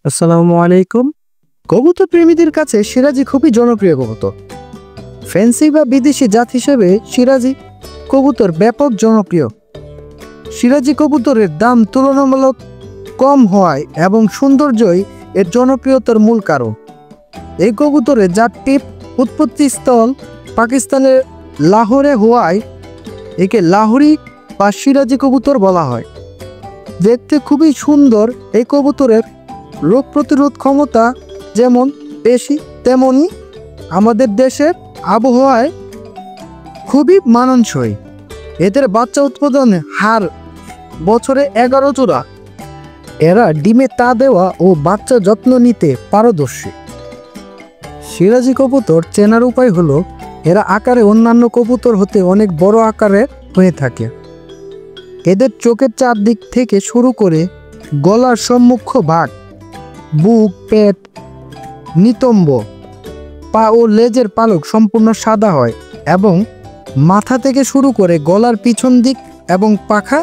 আসসালামু আলাইকুম। কবুতর প্রেমীদের কাছে সিরাজি খুবই জনপ্রিয় কবুতর। ফ্যান্সি বা বিদেশি জাত হিসেবে সিরাজি কবুতর ব্যাপক জনপ্রিয়। সিরাজি কবুতরের দাম তুলনামূলক কম হওয়ায় এবং সৌন্দর্যই এর জনপ্রিয়তার মূল কারণ। এই কবুতরের জাতটির উৎপত্তিস্থল পাকিস্তানের লাহোরে হওয়ায় একে লাহোরি বা সিরাজি কবুতর বলা হয়। দেখতে খুবই সুন্দর এই কবুতরের রোগ প্রতিরোধ ক্ষমতা যেমন বেশি, তেমনি আমাদের দেশের আবহাওয়ায় খুবই মানানসই। এদের বাচ্চা উৎপাদনের হার বছরে 11 জোড়া। এরা ডিমে তা দেওয়া ও বাচ্চা যত্ন নিতে পারদর্শী। সিরাজি কবুতর চেনার উপায় হলো এরা আকারে অন্যান্য কবুতর হতে অনেক বড় আকারে হয়ে থাকে। এদের চোখের চারদিক থেকে শুরু করে গলার সম্মুখ ভাগ, বুক, পেট, নিতম্ব, পা ও লেজের পালক সম্পূর্ণ সাদা হয় এবং মাথা থেকে শুরু করে গলার পিছন দিক এবং পাখা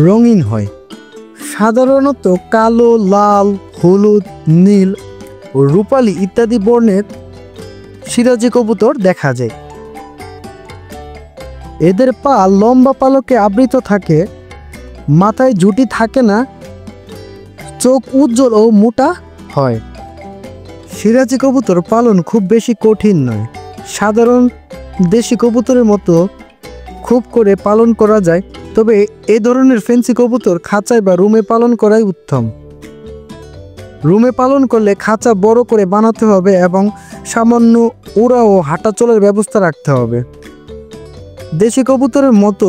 রঙিন হয়। সাধারণত কালো, লাল, হলুদ, নীল ও রূপালি ইত্যাদি বর্ণের সিরাজি কবুতর দেখা যায়। এদের পা লম্বা পালকে আবৃত থাকে, মাথায় ঝুঁটি থাকে না, চোখ উজ্জ্বল ও মোটা হয়। সিরাজি কবুতর পালন খুব বেশি কঠিন নয়। সাধারণ দেশি কবুতরের মতো খুব করে পালন করা যায়, তবে এই ধরনের ফ্যান্সি কবুতর খাঁচায় বা রুমে পালন করাই উত্তম। রুমে পালন করলে খাঁচা বড় করে বানাতে হবে এবং সামান্য উড়া ও হাঁটা চলার ব্যবস্থা রাখতে হবে। দেশি কবুতরের মতো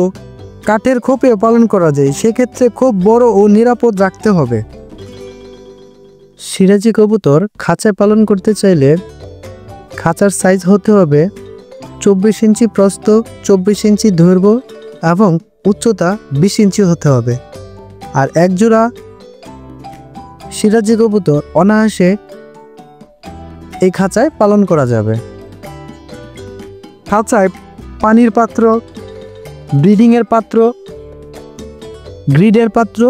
কাঠের খোপেও পালন করা যায়, সেক্ষেত্রে খুব বড় ও নিরাপদ রাখতে হবে। সিরাজি কবুতর খাঁচায় পালন করতে চাইলে খাঁচার সাইজ হতে হবে 24 ইঞ্চি প্রস্থ, 24 ইঞ্চি দৈর্ঘ্য এবং উচ্চতা 20 ইঞ্চি হতে হবে। আর একজোড়া সিরাজি কবুতর অনায়াসে এই খাঁচায় পালন করা যাবে। খাঁচায় পানির পাত্র, ব্রিডিংয়ের পাত্র, গ্রিডের পাত্র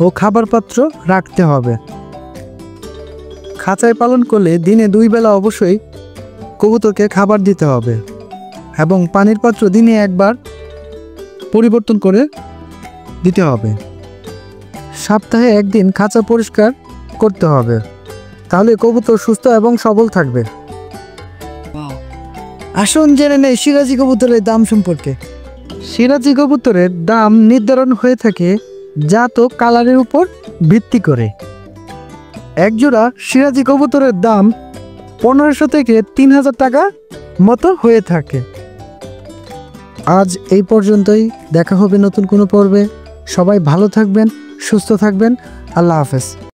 ও খাবার পাত্র রাখতে হবে। খাঁচায় পালন করলে দিনে 2 বেলা অবশ্যই কবুতরকে খাবার দিতে হবে এবং পানির পাত্র দিনে 1 বার পরিবর্তন করে দিতে হবে। সপ্তাহে 1 দিন খাঁচা পরিষ্কার করতে হবে, তাহলে কবুতর সুস্থ এবং সবল থাকবে। আসুন জেনে নেই সিরাজি কবুতরের দাম সম্পর্কে। সিরাজি কবুতরের দাম নির্ধারণ হয়ে থাকে জাত ও কালারের উপর ভিত্তি করে। একজোড়া সিরাজি কবুতরের দাম 1500 থেকে 3000 টাকা মতো হয়ে থাকে। আজ এই পর্যন্তই, দেখা হবে নতুন কোনো পর্বে। সবাই ভালো থাকবেন, সুস্থ থাকবেন। আল্লাহ হাফেজ।